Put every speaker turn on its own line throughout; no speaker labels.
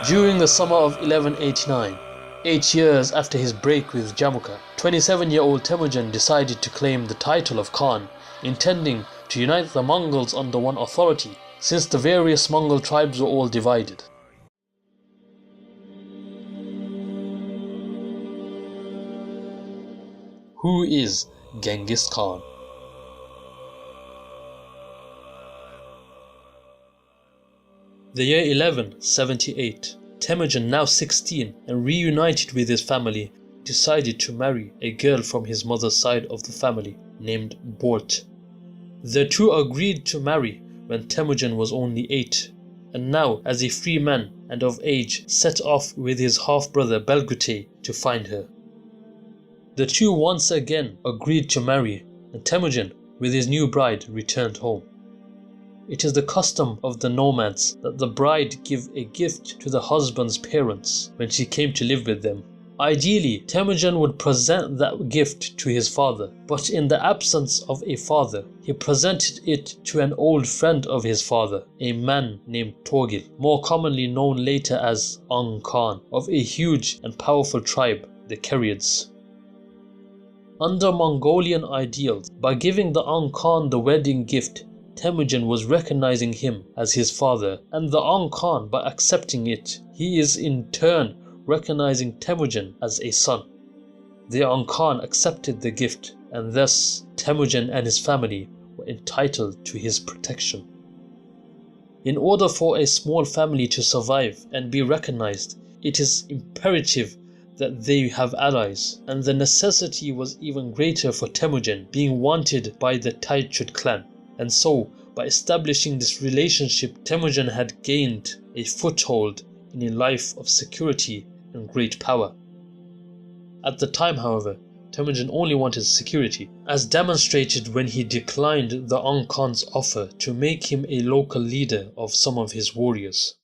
During the summer of 1189, 8 years after his break with Jamuka, 27-year-old Temujin decided to claim the title of Khan, intending to unite the Mongols under one authority, since the various Mongol tribes were all divided. Who is Genghis Khan? The year 1178, Temujin, now 16 and reunited with his family, decided to marry a girl from his mother's side of the family named Bort. The two agreed to marry when Temujin was only 8, and now, as a free man and of age, set off with his half-brother Belgute to find her. The two once again agreed to marry, and Temujin, with his new bride, returned home. It is the custom of the nomads that the bride give a gift to the husband's parents when she came to live with them. Ideally, Temujin would present that gift to his father, but in the absence of a father, he presented it to an old friend of his father, a man named Togil, more commonly known later as Ong Khan, of a huge and powerful tribe, the Karids. Under Mongolian ideals, by giving the Ong Khan the wedding gift, Temujin was recognizing him as his father, and the Ong Khan, by accepting it, he is in turn recognizing Temujin as a son. The Ong Khan accepted the gift, and thus Temujin and his family were entitled to his protection. In order for a small family to survive and be recognized, it is imperative that they have allies, and the necessity was even greater for Temujin, being wanted by the Taichud clan. And so, by establishing this relationship, Temujin had gained a foothold in a life of security and great power. At the time, however, Temujin only wanted security, as demonstrated when he declined the Ong Khan's offer to make him a local leader of some of his warriors.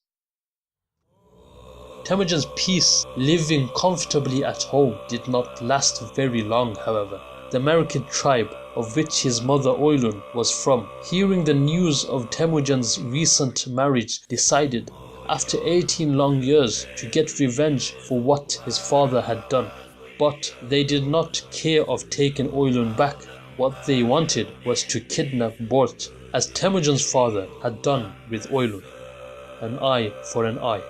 Temujin's peace, living comfortably at home, did not last very long, however. The Merkid tribe, of which his mother Oilun was from, hearing the news of Temujin's recent marriage, decided, after 18 long years, to get revenge for what his father had done. But they did not care of taking Oilun back. What they wanted was to kidnap Bort, as Temujin's father had done with Oilun. An eye for an eye.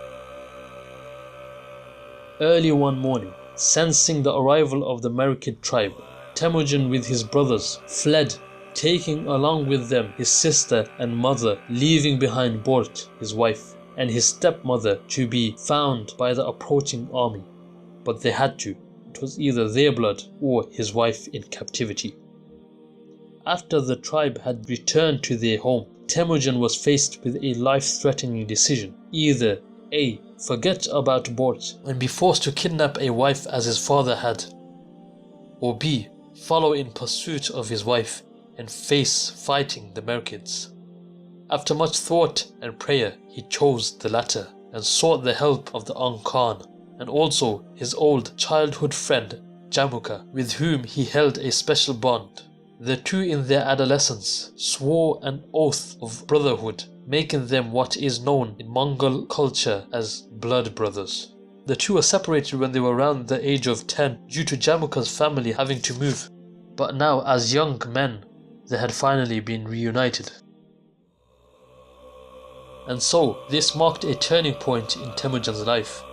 Early one morning, sensing the arrival of the Merkid tribe, Temujin with his brothers fled, taking along with them his sister and mother, leaving behind Bort, his wife, and his stepmother to be found by the approaching army. But they had to. It was either their blood or his wife in captivity. After the tribe had returned to their home, Temujin was faced with a life-threatening decision. Either A. Forget about Bort and be forced to kidnap a wife as his father had, or B. Follow in pursuit of his wife and face fighting the Merkids. After much thought and prayer, he chose the latter and sought the help of the Ong Khan and also his old childhood friend Jamuka, with whom he held a special bond. The two in their adolescence swore an oath of brotherhood, making them what is known in Mongol culture as blood brothers. The two were separated when they were around the age of 10 due to Jamuka's family having to move, but now as young men they had finally been reunited. And so this marked a turning point in Temujin's life.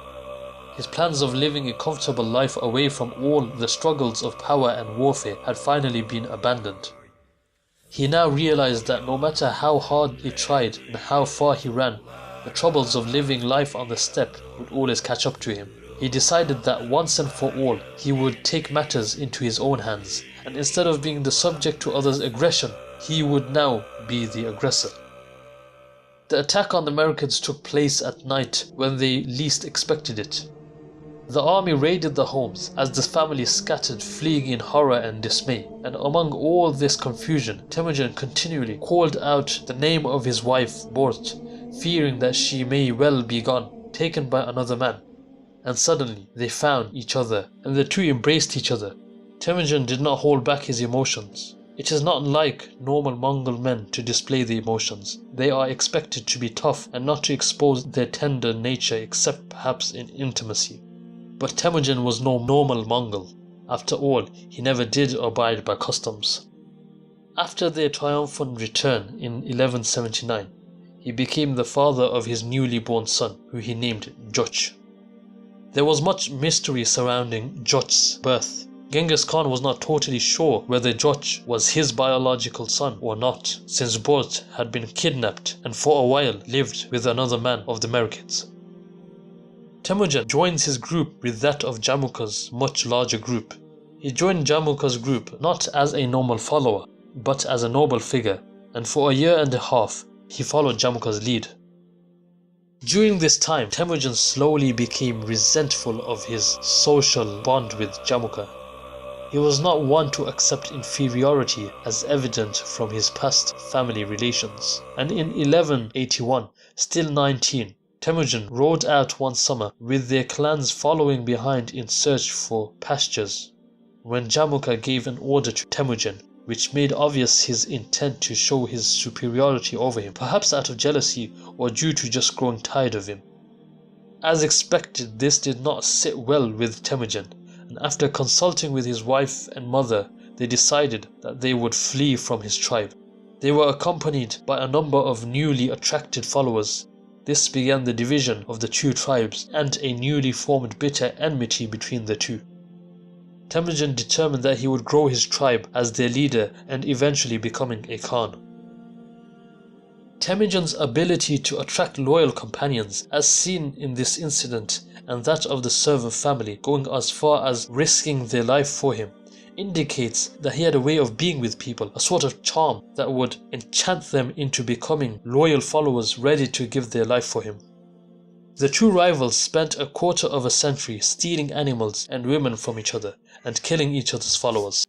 His plans of living a comfortable life away from all the struggles of power and warfare had finally been abandoned. He now realized that no matter how hard he tried and how far he ran, the troubles of living life on the steppe would always catch up to him. He decided that once and for all, he would take matters into his own hands, and instead of being the subject to others' aggression, he would now be the aggressor. The attack on the Merkids took place at night when they least expected it. The army raided the homes as the family scattered, fleeing in horror and dismay. And among all this confusion, Temujin continually called out the name of his wife, Bort, fearing that she may well be gone, taken by another man. And suddenly they found each other, and the two embraced each other. Temujin did not hold back his emotions. It is not like normal Mongol men to display the emotions. They are expected to be tough and not to expose their tender nature except perhaps in intimacy. But Temujin was no normal Mongol. After all, he never did abide by customs. After their triumphant return in 1179, he became the father of his newly born son, who he named Joch. There was much mystery surrounding Joch's birth. Genghis Khan was not totally sure whether Joch was his biological son or not, since both had been kidnapped and for a while lived with another man of the Merkids. Temujin joins his group with that of Jamuka's much larger group. He joined Jamuka's group not as a normal follower, but as a noble figure, and for a year and a half he followed Jamuka's lead. During this time, Temujin slowly became resentful of his social bond with Jamuka. He was not one to accept inferiority as evident from his past family relations, and in 1181, still 19, Temujin rode out one summer with their clans following behind in search for pastures, when Jamuka gave an order to Temujin, which made obvious his intent to show his superiority over him, perhaps out of jealousy or due to just growing tired of him. As expected, this did not sit well with Temujin, and after consulting with his wife and mother, they decided that they would flee from his tribe. They were accompanied by a number of newly attracted followers. This began the division of the two tribes and a newly formed bitter enmity between the two. Temujin determined that he would grow his tribe as their leader and eventually becoming a Khan. Temujin's ability to attract loyal companions, as seen in this incident and that of the servant family going as far as risking their life for him, indicates that he had a way of being with people, a sort of charm that would enchant them into becoming loyal followers ready to give their life for him. The two rivals spent a quarter of a century stealing animals and women from each other and killing each other's followers.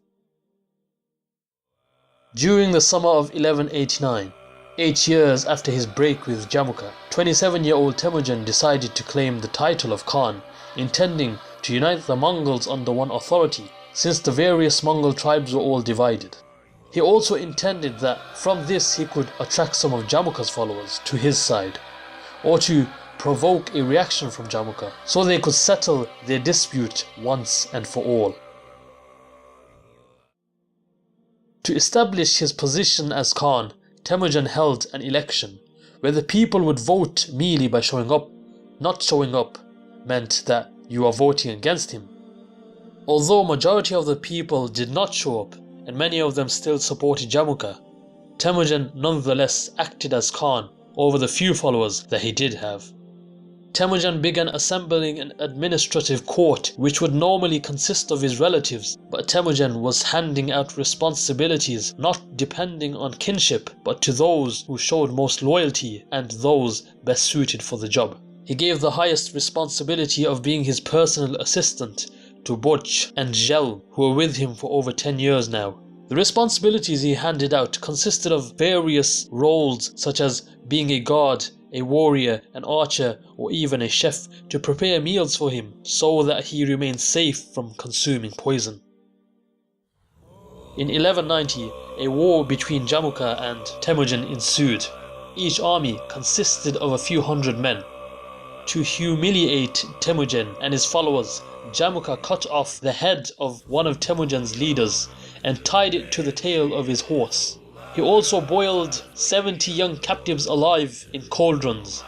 During the summer of 1189, 8 years after his break with Jamuka, 27-year-old Temujin decided to claim the title of Khan, intending to unite the Mongols under one authority, since the various Mongol tribes were all divided. He also intended that from this he could attract some of Jamuka's followers to his side, or to provoke a reaction from Jamuka, so they could settle their dispute once and for all. To establish his position as Khan, Temujin held an election, where the people would vote merely by showing up. Not showing up meant that you are voting against him. Although majority of the people did not show up, and many of them still supported Jamuka, Temujin nonetheless acted as Khan over the few followers that he did have. Temujin began assembling an administrative court which would normally consist of his relatives, but Temujin was handing out responsibilities not depending on kinship but to those who showed most loyalty and those best suited for the job. He gave the highest responsibility of being his personal assistant to Boch and Zhel, who were with him for over 10 years now. The responsibilities he handed out consisted of various roles such as being a guard, a warrior, an archer, or even a chef to prepare meals for him so that he remained safe from consuming poison. In 1190, a war between Jamuka and Temujin ensued. Each army consisted of a few hundred men. To humiliate Temujin and his followers, Jamuka cut off the head of one of Temujin's leaders and tied it to the tail of his horse. He also boiled 70 young captives alive in cauldrons.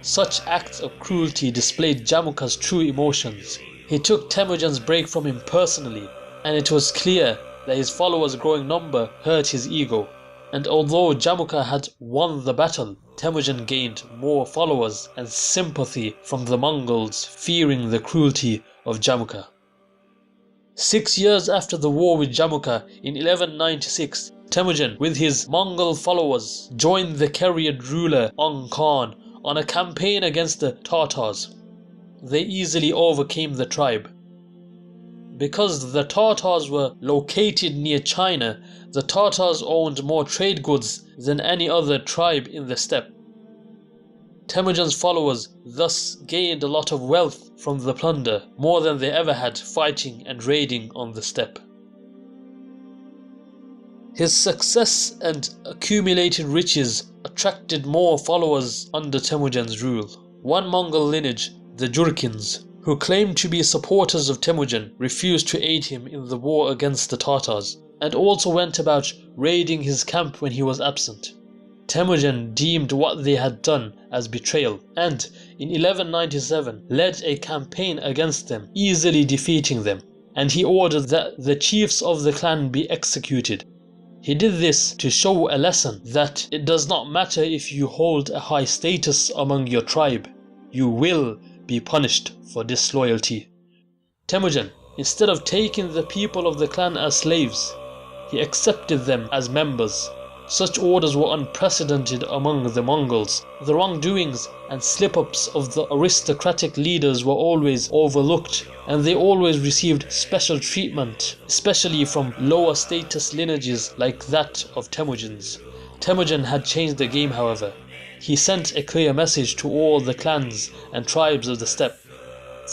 Such acts of cruelty displayed Jamuka's true emotions. He took Temujin's break from him personally, and it was clear that his followers' growing number hurt his ego. And although Jamuka had won the battle, Temujin gained more followers and sympathy from the Mongols, fearing the cruelty of Jamuka. 6 years after the war with Jamuka, in 1196, Temujin, with his Mongol followers, joined the Keriad ruler Ong Khan on a campaign against the Tatars. They easily overcame the tribe. Because the Tatars were located near China, the Tatars owned more trade goods than any other tribe in the steppe. Temujin's followers thus gained a lot of wealth from the plunder, more than they ever had fighting and raiding on the steppe. His success and accumulated riches attracted more followers under Temujin's rule. One Mongol lineage, the Jurkins, who claimed to be supporters of Temujin, refused to aid him in the war against the Tatars, and also went about raiding his camp when he was absent. Temujin deemed what they had done as betrayal, and in 1197 led a campaign against them, easily defeating them, and he ordered that the chiefs of the clan be executed. He did this to show a lesson that it does not matter if you hold a high status among your tribe, you will be punished for disloyalty. Temujin, instead of taking the people of the clan as slaves, he accepted them as members. Such orders were unprecedented among the Mongols. The wrongdoings and slip-ups of the aristocratic leaders were always overlooked, and they always received special treatment, especially from lower status lineages like that of Temujin's. Temujin had changed the game, however. He sent a clear message to all the clans and tribes of the steppe.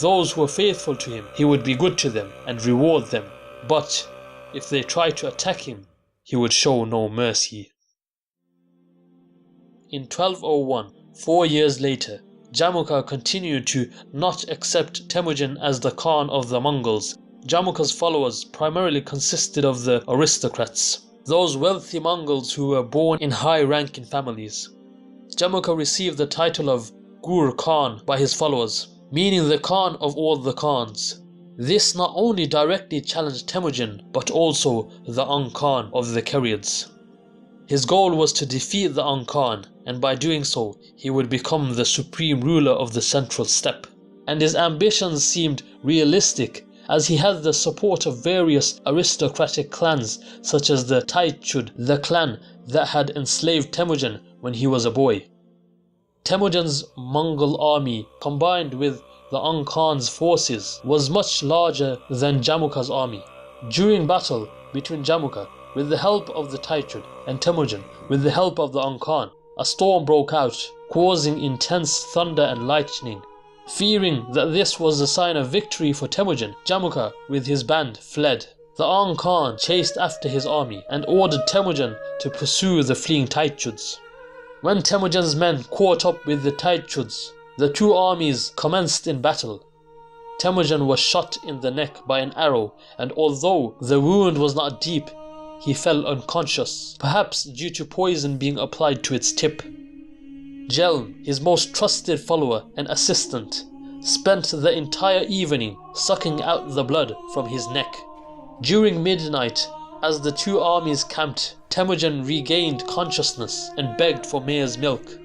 Those who were faithful to him, he would be good to them and reward them, but if they tried to attack him, he would show no mercy. In 1201, 4 years later, Jamuka continued to not accept Temujin as the Khan of the Mongols. Jamuka's followers primarily consisted of the aristocrats, those wealthy Mongols who were born in high-ranking families. Jamuka received the title of Gur Khan by his followers, meaning the Khan of all the Khans. This not only directly challenged Temujin, but also the Ong Khan of the Karyots. His goal was to defeat the Ong Khan, and by doing so, he would become the supreme ruler of the central steppe. And his ambitions seemed realistic, as he had the support of various aristocratic clans such as the Taichud, the clan that had enslaved Temujin when he was a boy. Temujin's Mongol army, combined with the Ong Khan's forces, was much larger than Jamuka's army. During battle between Jamuka, with the help of the Taichud, and Temujin, with the help of the Ong Khan, a storm broke out, causing intense thunder and lightning. Fearing that this was a sign of victory for Temujin, Jamuka, with his band, fled. The Ong Khan chased after his army and ordered Temujin to pursue the fleeing Taichuds. When Temujin's men caught up with the Taichuds, the two armies commenced in battle. Temujin was shot in the neck by an arrow, and although the wound was not deep, he fell unconscious, perhaps due to poison being applied to its tip. Jelm, his most trusted follower and assistant, spent the entire evening sucking out the blood from his neck. During midnight, as the two armies camped, Temujin regained consciousness and begged for mare's milk.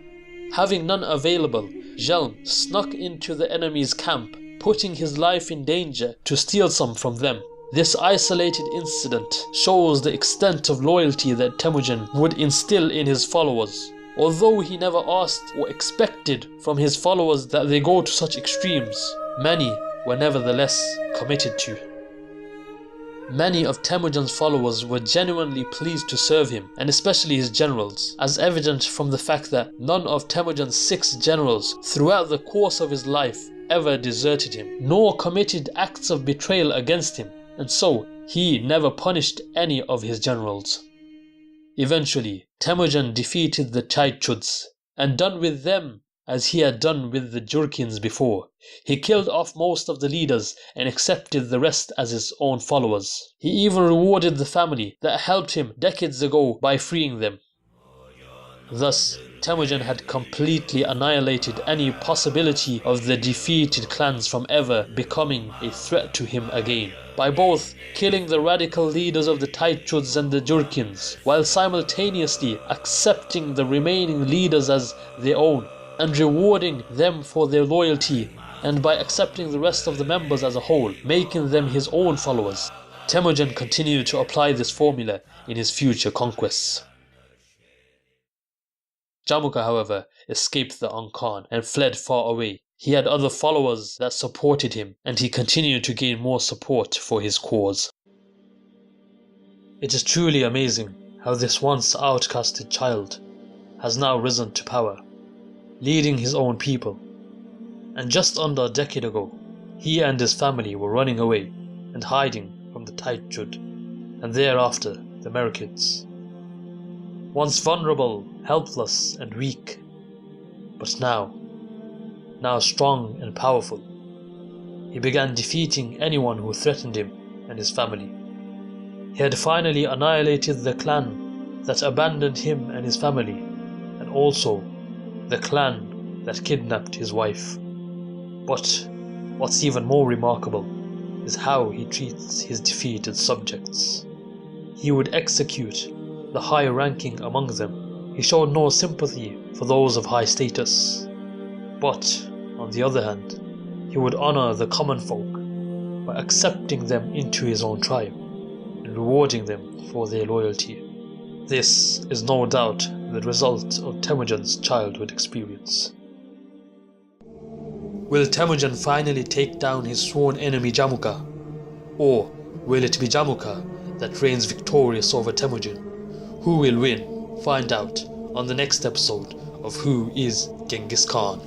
Having none available, Jelm snuck into the enemy's camp, putting his life in danger to steal some from them. This isolated incident shows the extent of loyalty that Temujin would instill in his followers. Although he never asked or expected from his followers that they go to such extremes, many were nevertheless committed to. Many of Temujin's followers were genuinely pleased to serve him, and especially his generals, as evident from the fact that none of Temujin's 6 generals throughout the course of his life ever deserted him, nor committed acts of betrayal against him, and so he never punished any of his generals. Eventually, Temujin defeated the Taichuds, and done with them as he had done with the Jurkins before. He killed off most of the leaders and accepted the rest as his own followers. He even rewarded the family that helped him decades ago by freeing them. Thus, Temujin had completely annihilated any possibility of the defeated clans from ever becoming a threat to him again, by both killing the radical leaders of the Taichuds and the Jurkins, while simultaneously accepting the remaining leaders as their own, and rewarding them for their loyalty, and by accepting the rest of the members as a whole, making them his own followers. Temujin continued to apply this formula in his future conquests. Jamuka, however, escaped the Ong Khan and fled far away. He had other followers that supported him, and he continued to gain more support for his cause. It is truly amazing how this once outcasted child has now risen to power, leading his own people. And just under a decade ago, he and his family were running away and hiding from the Taichud, and thereafter the Merkids. once vulnerable, helpless and weak, but now strong and powerful. He began defeating anyone who threatened him and his family. He had finally annihilated the clan that abandoned him and his family, and also the clan that kidnapped his wife. But what's even more remarkable is how he treats his defeated subjects. He would execute the high-ranking among them. He showed no sympathy for those of high status. But, on the other hand, he would honor the common folk by accepting them into his own tribe and rewarding them for their loyalty. This is no doubt the result of Temujin's childhood experience. Will Temujin finally take down his sworn enemy Jamuka? Or will it be Jamuka that reigns victorious over Temujin? Who will win? Find out on the next episode of Who is Genghis Khan?